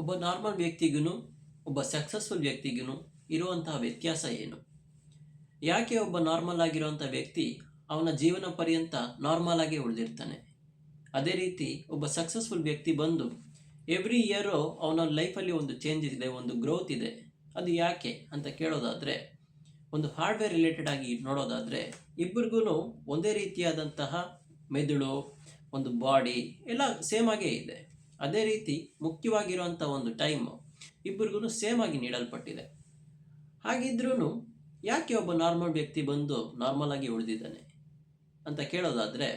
ಒಬ್ಬ ನಾರ್ಮಲ್ ವ್ಯಕ್ತಿಗೂ ಒಬ್ಬ ಸಕ್ಸಸ್ಫುಲ್ ವ್ಯಕ್ತಿಗೂ ಇರುವಂತಹ ವ್ಯತ್ಯಾಸ ಏನು? ಯಾಕೆ ಒಬ್ಬ ನಾರ್ಮಲ್ ಆಗಿರುವಂಥ ವ್ಯಕ್ತಿ ಅವನ ಜೀವನ ಪರ್ಯಂತ ನಾರ್ಮಲ್ ಆಗಿ ಉಳಿದಿರ್ತಾನೆ, ಅದೇ ರೀತಿ ಒಬ್ಬ ಸಕ್ಸಸ್ಫುಲ್ ವ್ಯಕ್ತಿ ಬಂದು ಎವ್ರಿ ಇಯರು ಅವನ ಲೈಫಲ್ಲಿ ಒಂದು ಚೇಂಜ್ ಇದೆ, ಒಂದು ಗ್ರೋತ್ ಇದೆ. ಅದು ಯಾಕೆ ಅಂತ ಕೇಳೋದಾದರೆ, ಒಂದು ಹಾರ್ಡ್ವೇರ್ ರಿಲೇಟೆಡ್ ಆಗಿ ನೋಡೋದಾದರೆ ಇಬ್ಬರಿಗೂ ಒಂದೇ ರೀತಿಯಾದಂತಹ ಮೆದುಳು, ಒಂದು ಬಾಡಿ ಎಲ್ಲ ಸೇಮ್ ಆಗೇ ಇದೆ. ಅದೇ ರೀತಿ ಮುಖ್ಯವಾಗಿರುವಂಥ ಒಂದು ಟೈಮು ಇಬ್ಬರಿಗೂ ಸೇಮ್ ಆಗಿ ನೀಡಲ್ಪಟ್ಟಿದೆ. ಹಾಗಿದ್ರೂ ಯಾಕೆ ಒಬ್ಬ ನಾರ್ಮಲ್ ವ್ಯಕ್ತಿ ಬಂದು ನಾರ್ಮಲ್ ಆಗಿ ಉಳಿದಿದ್ದಾನೆ ಅಂತ ಕೇಳೋದಾದರೆ,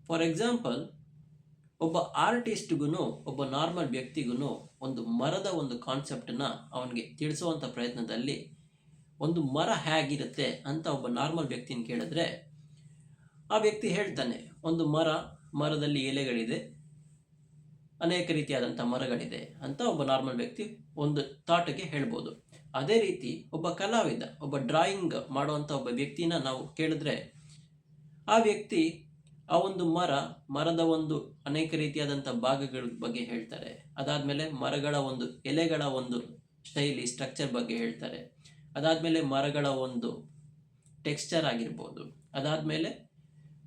ಫಾರ್ ಎಕ್ಸಾಂಪಲ್ ಒಬ್ಬ ಆರ್ಟಿಸ್ಟ್ಗೂ ಒಬ್ಬ ನಾರ್ಮಲ್ ವ್ಯಕ್ತಿಗೂ ಒಂದು ಮರದ ಒಂದು ಕಾನ್ಸೆಪ್ಟನ್ನು ಅವನಿಗೆ ತಿಳಿಸುವಂಥ ಪ್ರಯತ್ನದಲ್ಲಿ ಒಂದು ಮರ ಹೇಗಿರುತ್ತೆ ಅಂತ ಒಬ್ಬ ನಾರ್ಮಲ್ ವ್ಯಕ್ತಿನ ಕೇಳಿದ್ರೆ ಆ ವ್ಯಕ್ತಿ ಹೇಳ್ತಾನೆ, ಒಂದು ಮರದಲ್ಲಿ ಎಲೆಗಳಿದೆ, ಅನೇಕ ರೀತಿಯಾದಂಥ ಮರಗಳಿದೆ ಅಂತ ಒಬ್ಬ ನಾರ್ಮಲ್ ವ್ಯಕ್ತಿ ಒಂದು ಥಾಟ್ಗೆ ಹೇಳ್ಬೋದು. ಅದೇ ರೀತಿ ಒಬ್ಬ ಕಲಾವಿದ, ಒಬ್ಬ ಡ್ರಾಯಿಂಗ್ ಮಾಡುವಂಥ ಒಬ್ಬ ವ್ಯಕ್ತಿನ ನಾವು ಕೇಳಿದ್ರೆ ಆ ವ್ಯಕ್ತಿ ಆ ಒಂದು ಮರದ ಒಂದು ಅನೇಕ ರೀತಿಯಾದಂಥ ಭಾಗಗಳ ಬಗ್ಗೆ ಹೇಳ್ತಾರೆ. ಅದಾದಮೇಲೆ ಮರಗಳ ಒಂದು ಎಲೆಗಳ ಒಂದು ಶೈಲಿ, ಸ್ಟ್ರಕ್ಚರ್ ಬಗ್ಗೆ ಹೇಳ್ತಾರೆ. ಅದಾದಮೇಲೆ ಮರಗಳ ಒಂದು ಟೆಕ್ಸ್ಚರ್ ಆಗಿರ್ಬೋದು. ಅದಾದಮೇಲೆ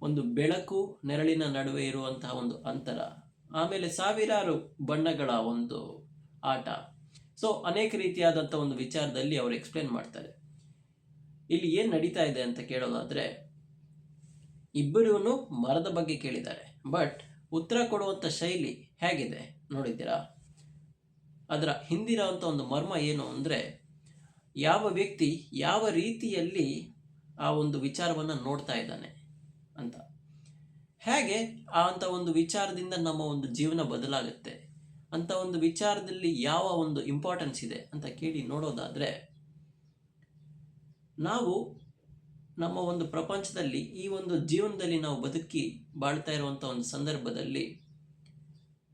ಒಂದು ಬೆಳಕು ನೆರಳಿನ ನಡುವೆ ಇರುವಂತಹ ಒಂದು ಅಂತರ, ಆಮೇಲೆ ಸಾವಿರಾರು ಬಣ್ಣಗಳ ಒಂದು ಆಟ. ಸೊ ಅನೇಕ ರೀತಿಯಾದಂಥ ಒಂದು ವಿಚಾರದಲ್ಲಿ ಅವರು ಎಕ್ಸ್ಪ್ಲೇನ್ ಮಾಡ್ತಾರೆ. ಇಲ್ಲಿ ಏನು ನಡೀತಾ ಇದೆ ಅಂತ ಕೇಳೋದಾದರೆ, ಇಬ್ಬರೂ ಮರದ ಬಗ್ಗೆ ಕೇಳಿದ್ದಾರೆ, ಬಟ್ ಉತ್ತರ ಕೊಡುವಂಥ ಶೈಲಿ ಹೇಗಿದೆ ನೋಡಿದ್ದೀರಾ? ಅದರ ಹಿಂದಿರೋವಂಥ ಒಂದು ಮರ್ಮ ಏನು ಅಂದರೆ, ಯಾವ ವ್ಯಕ್ತಿ ಯಾವ ರೀತಿಯಲ್ಲಿ ಆ ಒಂದು ವಿಚಾರವನ್ನು ನೋಡ್ತಾ ಇದ್ದಾನೆ ಅಂತ. ಹೇಗೆ ಅಂಥ ಒಂದು ವಿಚಾರದಿಂದ ನಮ್ಮ ಒಂದು ಜೀವನ ಬದಲಾಗುತ್ತೆ, ಅಂಥ ಒಂದು ವಿಚಾರದಲ್ಲಿ ಯಾವ ಒಂದು ಇಂಪಾರ್ಟೆನ್ಸ್ ಇದೆ ಅಂತ ಕೇಳಿ ನೋಡೋದಾದರೆ, ನಾವು ನಮ್ಮ ಒಂದು ಪ್ರಪಂಚದಲ್ಲಿ ಈ ಒಂದು ಜೀವನದಲ್ಲಿ ನಾವು ಬದುಕಿ ಬಾಳ್ತಾ ಇರುವಂಥ ಒಂದು ಸಂದರ್ಭದಲ್ಲಿ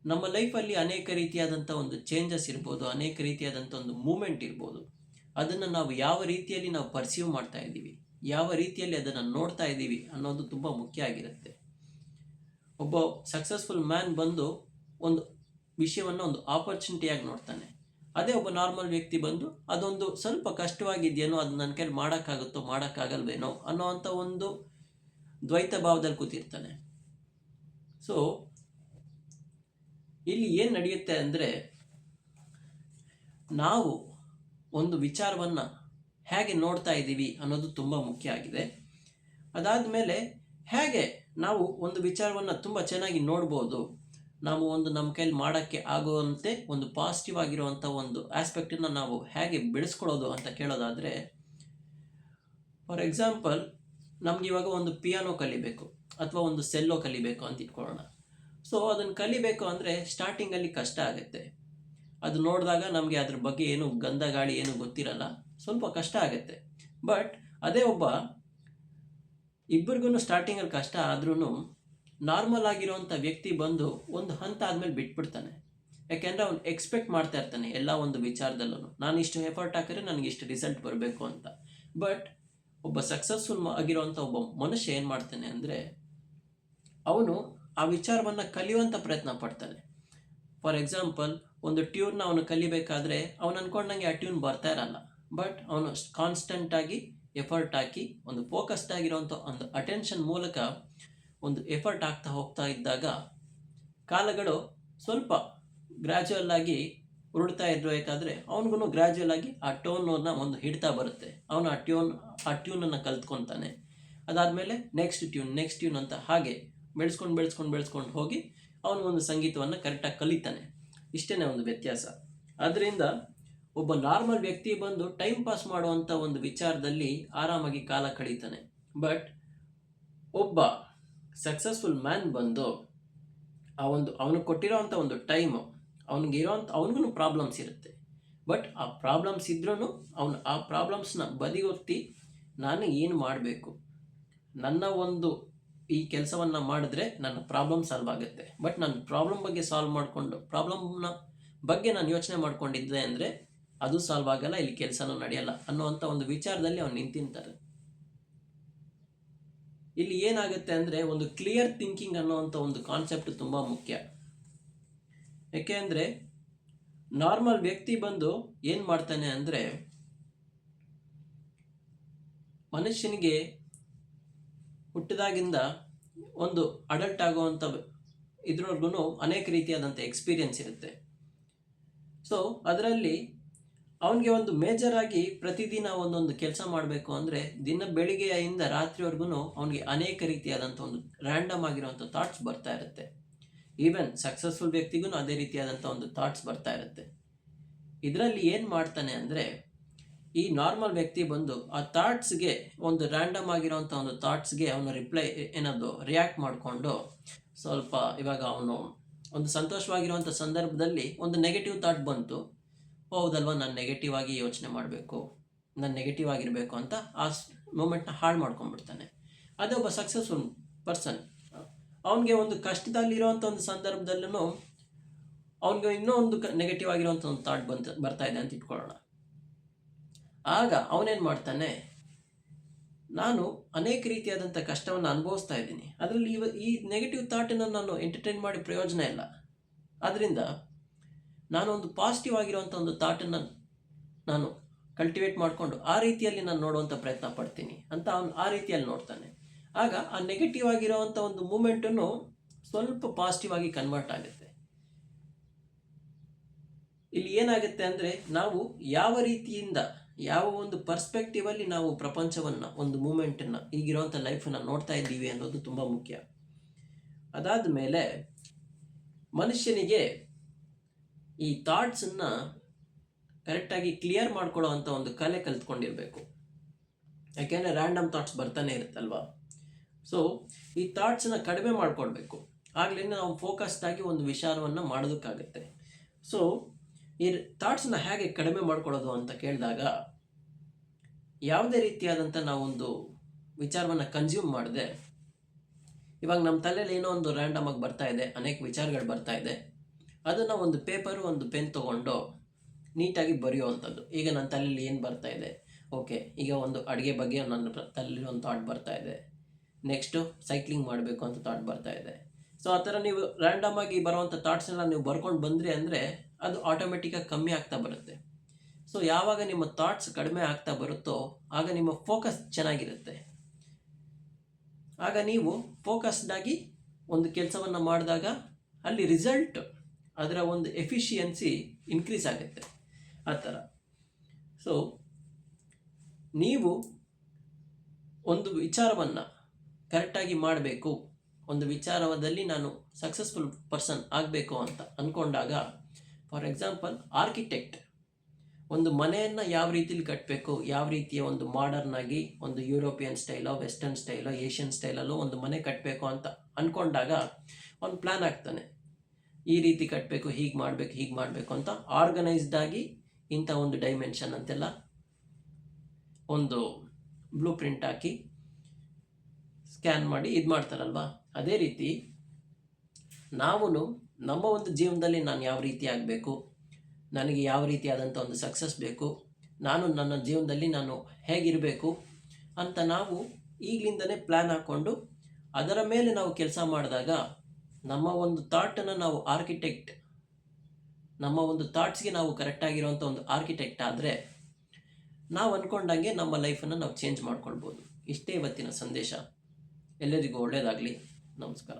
ನಮ್ಮ ಲೈಫಲ್ಲಿ ಅನೇಕ ರೀತಿಯಾದಂಥ ಒಂದು ಚೇಂಜಸ್ ಇರ್ಬೋದು, ಅನೇಕ ರೀತಿಯಾದಂಥ ಒಂದು ಮೂಮೆಂಟ್ ಇರ್ಬೋದು. ಅದನ್ನು ನಾವು ಯಾವ ರೀತಿಯಲ್ಲಿ ನಾವು ಪರ್ಸೀವ್ ಮಾಡ್ತಾ ಇದ್ದೀವಿ, ಯಾವ ರೀತಿಯಲ್ಲಿ ಅದನ್ನು ನೋಡ್ತಾ ಇದ್ದೀವಿ ಅನ್ನೋದು ತುಂಬ ಮುಖ್ಯ ಆಗಿರುತ್ತೆ. ಒಬ್ಬ ಸಕ್ಸಸ್ಫುಲ್ ಮ್ಯಾನ್ ಬಂದು ಒಂದು ವಿಷಯವನ್ನು ಒಂದು ಆಪರ್ಚುನಿಟಿಯಾಗಿ ನೋಡ್ತಾನೆ. ಅದೇ ಒಬ್ಬ ನಾರ್ಮಲ್ ವ್ಯಕ್ತಿ ಬಂದು ಅದೊಂದು ಸ್ವಲ್ಪ ಕಷ್ಟವಾಗಿದೆಯೇನೋ, ಅದು ನನ್ನ ಕೈಲಿ ಮಾಡೋಕ್ಕಾಗುತ್ತೋ ಮಾಡೋಕ್ಕಾಗಲ್ವೇನೋ ಅನ್ನೋವಂಥ ಒಂದು ದ್ವೈತ ಭಾವದಲ್ಲಿ ಕೂತಿರ್ತಾನೆ. ಸೊ ಇಲ್ಲಿ ಏನು ನಡೆಯುತ್ತೆ ಅಂದರೆ, ನಾವು ಒಂದು ವಿಚಾರವನ್ನು ಹೇಗೆ ನೋಡ್ತಾ ಇದ್ದೀವಿ ಅನ್ನೋದು ತುಂಬ ಮುಖ್ಯ ಆಗಿದೆ. ಅದಾದಮೇಲೆ ಹೇಗೆ ನಾವು ಒಂದು ವಿಚಾರವನ್ನು ತುಂಬ ಚೆನ್ನಾಗಿ ನೋಡ್ಬೋದು, ನಾವು ಒಂದು ನಮ್ಮ ಕೈಲಿ ಮಾಡೋಕ್ಕೆ ಆಗುವಂತೆ ಒಂದು ಪಾಸಿಟಿವ್ ಆಗಿರುವಂಥ ಒಂದು ಆಸ್ಪೆಕ್ಟನ್ನು ನಾವು ಹೇಗೆ ಬೆಳೆಸ್ಕೊಳ್ಳೋದು ಅಂತ ಕೇಳೋದಾದರೆ, ಫಾರ್ ಎಕ್ಸಾಂಪಲ್ ನಮ್ಗೆ ಇವಾಗ ಒಂದು ಪಿಯಾನೋ ಕಲಿಬೇಕು ಅಥವಾ ಒಂದು ಸೆಲ್ಲೋ ಕಲಿಬೇಕು ಅಂತ ಇಟ್ಕೊಳ್ಳೋಣ. ಸೊ ಅದನ್ನು ಕಲಿಬೇಕು ಅಂದರೆ ಸ್ಟಾರ್ಟಿಂಗಲ್ಲಿ ಕಷ್ಟ ಆಗುತ್ತೆ. ಅದು ನೋಡಿದಾಗ ನಮಗೆ ಅದ್ರ ಬಗ್ಗೆ ಏನು ಗಂಧ ಗಾಳಿ ಏನು ಗೊತ್ತಿರಲ್ಲ, ಸ್ವಲ್ಪ ಕಷ್ಟ ಆಗುತ್ತೆ. ಬಟ್ ಅದೇ ಒಬ್ಬ ಇಬ್ಬರಿಗೂ ಸ್ಟಾರ್ಟಿಂಗಲ್ಲಿ ಕಷ್ಟ ಆದ್ರೂ ನಾರ್ಮಲ್ ಆಗಿರೋವಂಥ ವ್ಯಕ್ತಿ ಬಂದು ಒಂದು ಹಂತ ಆದಮೇಲೆ ಬಿಟ್ಬಿಡ್ತಾನೆ. ಯಾಕೆಂದರೆ ಅವ್ನು ಎಕ್ಸ್ಪೆಕ್ಟ್ ಮಾಡ್ತಾ ಇರ್ತಾನೆ ಎಲ್ಲ ಒಂದು ವಿಚಾರದಲ್ಲೂ, ನಾನು ಇಷ್ಟು ಎಫರ್ಟ್ ಹಾಕಿದ್ರೆ ನನಗೆ ಇಷ್ಟು ರಿಸಲ್ಟ್ ಬರಬೇಕು ಅಂತ. ಬಟ್ ಒಬ್ಬ ಸಕ್ಸಸ್ಫುಲ್ ಆಗಿರೋವಂಥ ಒಬ್ಬ ಮನುಷ್ಯ ಏನು ಮಾಡ್ತಾನೆ ಅಂದರೆ, ಅವನು ಆ ವಿಚಾರವನ್ನು ಕಲಿಯುವಂಥ ಪ್ರಯತ್ನ ಪಡ್ತಾನೆ. ಫಾರ್ ಎಕ್ಸಾಂಪಲ್ ಒಂದು ಟ್ಯೂನ್ನ ಅವನು ಕಲಿಬೇಕಾದ್ರೆ ಅವನು ಅಂದ್ಕೊಂಡಂಗೆ ಆ ಟ್ಯೂನ್ ಬರ್ತಾ ಇರಲ್ಲ. ಬಟ್ ಅವನು ಕಾನ್ಸ್ಟೆಂಟಾಗಿ ಎಫರ್ಟ್ ಹಾಕಿ ಒಂದು ಫೋಕಸ್ಡ್ ಆಗಿರೋವಂಥ ಒಂದು ಅಟೆನ್ಷನ್ ಮೂಲಕ ಒಂದು ಎಫರ್ಟ್ ಆಗ್ತಾ ಹೋಗ್ತಾ ಇದ್ದಾಗ ಕಾಲಗಳು ಸ್ವಲ್ಪ ಗ್ರ್ಯಾಜುವಲ್ ಆಗಿ ಉರುಳ್ತಾ ಇರಬೇಕಾದ್ರೆ ಅವನಿಗೂ ಗ್ರ್ಯಾಜುವಲ್ ಆಗಿ ಆ ಟೋನನ್ನು ಒಂದು ಹಿಡ್ತಾ ಬರುತ್ತೆ. ಅವನು ಆ ಟ್ಯೂನನ್ನು ಕಲ್ತ್ಕೊತಾನೆ. ಅದಾದಮೇಲೆ ನೆಕ್ಸ್ಟ್ ಟ್ಯೂನ್ ಅಂತ ಹಾಗೆ ಬೆಳೆಸ್ಕೊಂಡು ಹೋಗಿ ಅವನು ಒಂದು ಸಂಗೀತವನ್ನು ಕರೆಕ್ಟಾಗಿ ಕಲಿತಾನೆ. ಇಷ್ಟೇ ಒಂದು ವ್ಯತ್ಯಾಸ. ಅದರಿಂದ ಒಬ್ಬ ನಾರ್ಮಲ್ ವ್ಯಕ್ತಿ ಬಂದು ಟೈಮ್ ಪಾಸ್ ಮಾಡುವಂಥ ಒಂದು ವಿಚಾರದಲ್ಲಿ ಆರಾಮಾಗಿ ಕಾಲ ಕಳೀತಾನೆ. ಬಟ್ ಒಬ್ಬ ಸಕ್ಸಸ್ಫುಲ್ ಮ್ಯಾನ್ ಬಂದು ಅವನಿಗೆ ಕೊಟ್ಟಿರೋವಂಥ ಒಂದು ಟೈಮು, ಅವನಿಗೂ ಪ್ರಾಬ್ಲಮ್ಸ್ ಇರುತ್ತೆ. ಬಟ್ ಆ ಪ್ರಾಬ್ಲಮ್ಸ್ ಇದ್ರೂ ಅವನು ಆ ಪ್ರಾಬ್ಲಮ್ಸ್ನ ಬದಿಗೊತ್ತಿ ನಾನು ಏನು ಮಾಡಬೇಕು, ನನ್ನ ಒಂದು ಈ ಕೆಲಸವನ್ನು ಮಾಡಿದ್ರೆ ನನ್ನ ಪ್ರಾಬ್ಲಮ್ ಸಾಲ್ವ್ ಆಗುತ್ತೆ. ಬಟ್ ನನ್ನ ಪ್ರಾಬ್ಲಮ್ ಬಗ್ಗೆ ಪ್ರಾಬ್ಲಮ್ನ ಬಗ್ಗೆ ನಾನು ಯೋಚನೆ ಮಾಡ್ಕೊಂಡಿದ್ದೆ ಅಂದರೆ ಅದು ಸಾಲ್ವ್ ಆಗಲ್ಲ, ಇಲ್ಲಿ ಕೆಲಸನೂ ನಡೆಯಲ್ಲ ಅನ್ನೋವಂಥ ಒಂದು ವಿಚಾರದಲ್ಲಿ ಅವ್ನು ನಿಂತಿರ್ತಾರೆ. ಇಲ್ಲಿ ಏನಾಗುತ್ತೆ ಅಂದರೆ, ಒಂದು ಕ್ಲಿಯರ್ ಥಿಂಕಿಂಗ್ ಅನ್ನೋವಂಥ ಒಂದು ಕಾನ್ಸೆಪ್ಟ್ ತುಂಬ ಮುಖ್ಯ. ಯಾಕೆ ಅಂದರೆ ನಾರ್ಮಲ್ ವ್ಯಕ್ತಿ ಬಂದು ಏನು ಮಾಡ್ತಾನೆ ಅಂದರೆ, ಮನುಷ್ಯನಿಗೆ ಹುಟ್ಟಿದಾಗಿಂದ ಒಂದು ಅಡಲ್ಟ್ ಆಗುವಂಥ ಇದ್ರವರೆಗೂ ಅನೇಕ ರೀತಿಯಾದಂಥ ಎಕ್ಸ್ಪೀರಿಯನ್ಸ್ ಇರುತ್ತೆ. ಸೊ ಅದರಲ್ಲಿ ಅವನಿಗೆ ಒಂದು ಮೇಜರ್ ಆಗಿ ಪ್ರತಿದಿನ ಒಂದೊಂದು ಕೆಲಸ ಮಾಡಬೇಕು ಅಂದರೆ ದಿನ ಬೆಳಿಗ್ಗೆಯಿಂದ ರಾತ್ರಿವರೆಗೂ ಅವನಿಗೆ ಅನೇಕ ರೀತಿಯಾದಂಥ ಒಂದು ರ್ಯಾಂಡಮ್ ಆಗಿರುವಂಥ ಥಾಟ್ಸ್ ಬರ್ತಾ ಇರುತ್ತೆ. ಈವನ್ ಸಕ್ಸಸ್ಫುಲ್ ವ್ಯಕ್ತಿಗೂ ಅದೇ ರೀತಿಯಾದಂಥ ಒಂದು ಥಾಟ್ಸ್ ಬರ್ತಾ ಇರುತ್ತೆ. ಇದರಲ್ಲಿ ಏನು ಮಾಡ್ತಾನೆ ಅಂದರೆ, ಈ ನಾರ್ಮಲ್ ವ್ಯಕ್ತಿ ಬಂದು ಆ ಥಾಟ್ಸ್ಗೆ ಒಂದು ರ್ಯಾಂಡಮ್ ಆಗಿರೋವಂಥ ಒಂದು ಥಾಟ್ಸ್ಗೆ ಅವನು ರಿಯಾಕ್ಟ್ ಮಾಡಿಕೊಂಡು ಸ್ವಲ್ಪ, ಇವಾಗ ಅವನು ಒಂದು ಸಂತೋಷವಾಗಿರುವಂಥ ಸಂದರ್ಭದಲ್ಲಿ ಒಂದು ನೆಗೆಟಿವ್ ಥಾಟ್ ಬಂತು, ಹೌದಲ್ವಾ ನಾನು ನೆಗೆಟಿವ್ ಆಗಿ ಯೋಚನೆ ಮಾಡಬೇಕು, ನಾನು ನೆಗೆಟಿವ್ ಆಗಿರಬೇಕು ಅಂತ ಆ ಮೂಮೆಂಟ್ನ ಹಾಳು ಮಾಡ್ಕೊಂಡ್ಬಿಡ್ತಾನೆ. ಅದೇ ಒಬ್ಬ ಸಕ್ಸಸ್ಫುಲ್ ಪರ್ಸನ್, ಅವನಿಗೆ ಒಂದು ಕಷ್ಟದಲ್ಲಿರುವಂಥ ಒಂದು ಸಂದರ್ಭದಲ್ಲೂ ಅವನಿಗೆ ಇನ್ನೂ ಒಂದು ನೆಗೆಟಿವ್ ಆಗಿರುವಂಥ ಒಂದು ಥಾಟ್ ಬರ್ತಾ ಇದೆ ಅಂತ ಇಟ್ಕೊಳ್ಳೋಣ. ಆಗ ಅವನೇನು ಮಾಡ್ತಾನೆ, ನಾನು ಅನೇಕ ರೀತಿಯಾದಂಥ ಕಷ್ಟವನ್ನು ಅನುಭವಿಸ್ತಾ ಇದ್ದೀನಿ, ಅದರಲ್ಲಿ ಈ ನೆಗೆಟಿವ್ ಥಾಟನ್ನು ನಾನು ಎಂಟರ್ಟೈನ್ ಮಾಡಿ ಪ್ರಯೋಜನ ಇಲ್ಲ. ಆದ್ದರಿಂದ ನಾನು ಒಂದು ಪಾಸಿಟಿವ್ ಆಗಿರುವಂಥ ಒಂದು ಥಾಟನ್ನು ನಾನು ಕಲ್ಟಿವೇಟ್ ಮಾಡಿಕೊಂಡು ಆ ರೀತಿಯಲ್ಲಿ ನಾನು ನೋಡುವಂಥ ಪ್ರಯತ್ನ ಪಡ್ತೀನಿ ಅಂತ ಅವನು ಆ ರೀತಿಯಲ್ಲಿ ನೋಡ್ತಾನೆ. ಆಗ ಆ ನೆಗೆಟಿವ್ ಆಗಿರುವಂಥ ಒಂದು ಮೂಮೆಂಟನ್ನು ಸ್ವಲ್ಪ ಪಾಸಿಟಿವ್ ಆಗಿ ಕನ್ವರ್ಟ್ ಆಗುತ್ತೆ. ಇಲ್ಲಿ ಏನಾಗುತ್ತೆ ಅಂದರೆ, ನಾವು ಯಾವ ರೀತಿಯಿಂದ, ಯಾವ ಒಂದು ಪರ್ಸ್ಪೆಕ್ಟಿವಲ್ಲಿ ನಾವು ಪ್ರಪಂಚವನ್ನು, ಒಂದು ಮೂಮೆಂಟನ್ನು, ಈಗಿರುವಂಥ ಲೈಫನ್ನು ನೋಡ್ತಾ ಇದ್ದೀವಿ ಅನ್ನೋದು ತುಂಬ ಮುಖ್ಯ. ಅದಾದ ಮೇಲೆ ಮನುಷ್ಯನಿಗೆ ಈ ಥಾಟ್ಸನ್ನು ಕರೆಕ್ಟಾಗಿ ಕ್ಲಿಯರ್ ಮಾಡ್ಕೊಳ್ಳೋ ಒಂದು ಕಲೆ ಕಲ್ತ್ಕೊಂಡಿರಬೇಕು. ಯಾಕೆಂದರೆ ರ್ಯಾಂಡಮ್ ಥಾಟ್ಸ್ ಬರ್ತಾನೆ ಇರುತ್ತಲ್ವ. ಸೊ ಈ ಥಾಟ್ಸನ್ನು ಕಡಿಮೆ ಮಾಡಿಕೊಳ್ಬೇಕು, ಆಗಲೇ ನಾವು ಫೋಕಸ್ಡ್ ಆಗಿ ಒಂದು ವಿಚಾರವನ್ನು ಮಾಡೋದಕ್ಕಾಗುತ್ತೆ. ಸೊ ಈ ಥಾಟ್ಸನ್ನ ಹೇಗೆ ಕಡಿಮೆ ಮಾಡ್ಕೊಳ್ಳೋದು ಅಂತ ಕೇಳಿದಾಗ, ಯಾವುದೇ ರೀತಿಯಾದಂಥ ನಾವೊಂದು ವಿಚಾರವನ್ನು ಕನ್ಸ್ಯೂಮ್ ಮಾಡಿದೆ, ಇವಾಗ ನಮ್ಮ ತಲೆಯಲ್ಲಿ ಏನೋ ಒಂದು ರ್ಯಾಂಡಮ್ ಆಗಿ ಬರ್ತಾ ಇದೆ, ಅನೇಕ ವಿಚಾರಗಳು ಬರ್ತಾ ಇದೆ, ಅದನ್ನು ಒಂದು ಪೇಪರು ಒಂದು ಪೆನ್ ತೊಗೊಂಡು ನೀಟಾಗಿ ಬರೆಯುವಂಥದ್ದು. ಈಗ ನನ್ನ ತಲೆಯಲ್ಲಿ ಏನು ಬರ್ತಾ ಇದೆ, ಓಕೆ, ಈಗ ಒಂದು ಅಡುಗೆ ಬಗ್ಗೆ ನನ್ನ ತಲೆಯಲ್ಲಿ ಒಂದು ಥಾಟ್ ಬರ್ತಾ ಇದೆ, ನೆಕ್ಸ್ಟು ಸೈಕ್ಲಿಂಗ್ ಮಾಡಬೇಕು ಅಂತ ಥಾಟ್ ಬರ್ತಾ ಇದೆ. ಸೊ ಆ ಥರ ನೀವು ರ್ಯಾಂಡಮ್ ಆಗಿ ಬರುವಂಥ ಥಾಟ್ಸೆಲ್ಲ ನೀವು ಬರ್ಕೊಂಡು ಬಂದ್ರಿ ಅಂದರೆ ಅದು ಆಟೋಮೆಟಿಕ್ಕಾಗಿ ಕಮ್ಮಿ ಆಗ್ತಾ ಬರುತ್ತೆ. ಸೊ ಯಾವಾಗ ನಿಮ್ಮ ಥಾಟ್ಸ್ ಕಡಿಮೆ ಆಗ್ತಾ ಬರುತ್ತೋ ಆಗ ನಿಮ್ಮ ಫೋಕಸ್ ಚೆನ್ನಾಗಿರುತ್ತೆ. ಆಗ ನೀವು ಫೋಕಸ್ಡಾಗಿ ಒಂದು ಕೆಲಸವನ್ನು ಮಾಡಿದಾಗ ಅಲ್ಲಿ ರಿಸಲ್ಟ್, ಅದರ ಒಂದು ಎಫಿಷಿಯನ್ಸಿ ಇನ್ಕ್ರೀಸ್ ಆಗುತ್ತೆ. ಆ ಥರ. ಸೊ ನೀವು ಒಂದು ವಿಚಾರವನ್ನು ಕರೆಕ್ಟಾಗಿ ಮಾಡಬೇಕು, ಒಂದು ವಿಚಾರದಲ್ಲಿ ನಾನು ಸಕ್ಸಸ್ಫುಲ್ ಪರ್ಸನ್ ಆಗಬೇಕು ಅಂತ ಅಂದ್ಕೊಂಡಾಗ, ಫಾರ್ ಎಕ್ಸಾಂಪಲ್ ಆರ್ಕಿಟೆಕ್ಟ್ ಒಂದು ಮನೆಯನ್ನು ಯಾವ ರೀತಿಲಿ ಕಟ್ಟಬೇಕು, ಯಾವ ರೀತಿಯ ಒಂದು ಮಾಡರ್ನ್ ಆಗಿ ಒಂದು ಯುರೋಪಿಯನ್ ಸ್ಟೈಲೋ, ವೆಸ್ಟರ್ನ್ ಸ್ಟೈಲೋ, ಏಷ್ಯನ್ ಸ್ಟೈಲಲ್ಲೋ ಒಂದು ಮನೆ ಕಟ್ಟಬೇಕು ಅಂತ ಅಂದ್ಕೊಂಡಾಗ ಒಂದು ಪ್ಲ್ಯಾನ್ ಆಗ್ತಾನೆ, ಈ ರೀತಿ ಕಟ್ಟಬೇಕು, ಹೀಗೆ ಮಾಡಬೇಕು ಅಂತ ಆರ್ಗನೈಸ್ಡ್ ಆಗಿ ಇಂಥ ಒಂದು ಡೈಮೆನ್ಷನ್ ಅಂತೆಲ್ಲ ಒಂದು ಬ್ಲೂ ಪ್ರಿಂಟ್ ಹಾಕಿ ಸ್ಕ್ಯಾನ್ ಮಾಡಿ ಇದು ಮಾಡ್ತಾರಲ್ವ. ಅದೇ ರೀತಿ ನಾವು ನಮ್ಮ ಒಂದು ಜೀವನದಲ್ಲಿ ನಾನು ಯಾವ ರೀತಿ ಆಗಬೇಕು, ನನಗೆ ಯಾವ ರೀತಿಯಾದಂಥ ಒಂದು ಸಕ್ಸಸ್ ಬೇಕು, ನಾನು ನನ್ನ ಜೀವನದಲ್ಲಿ ನಾನು ಹೇಗಿರಬೇಕು ಅಂತ ನಾವು ಈಗಲಿಂದನೇ ಪ್ಲ್ಯಾನ್ ಹಾಕ್ಕೊಂಡು ಅದರ ಮೇಲೆ ನಾವು ಕೆಲಸ ಮಾಡಿದಾಗ, ನಮ್ಮ ಒಂದು ಥಾಟನ್ನು ನಾವು ಆರ್ಕಿಟೆಕ್ಟ್, ನಮ್ಮ ಒಂದು ಥಾಟ್ಸ್ಗೆ ನಾವು ಕರೆಕ್ಟಾಗಿರುವಂಥ ಒಂದು ಆರ್ಕಿಟೆಕ್ಟ್ ಆದರೆ ನಾವು ಅಂದ್ಕೊಂಡಂಗೆ ನಮ್ಮ ಲೈಫನ್ನು ನಾವು ಚೇಂಜ್ ಮಾಡ್ಕೊಳ್ಬೋದು. ಇಷ್ಟೇ ಇವತ್ತಿನ ಸಂದೇಶ. ಎಲ್ಲರಿಗೂ ಒಳ್ಳೆಯದಾಗಲಿ. ನಮಸ್ಕಾರ.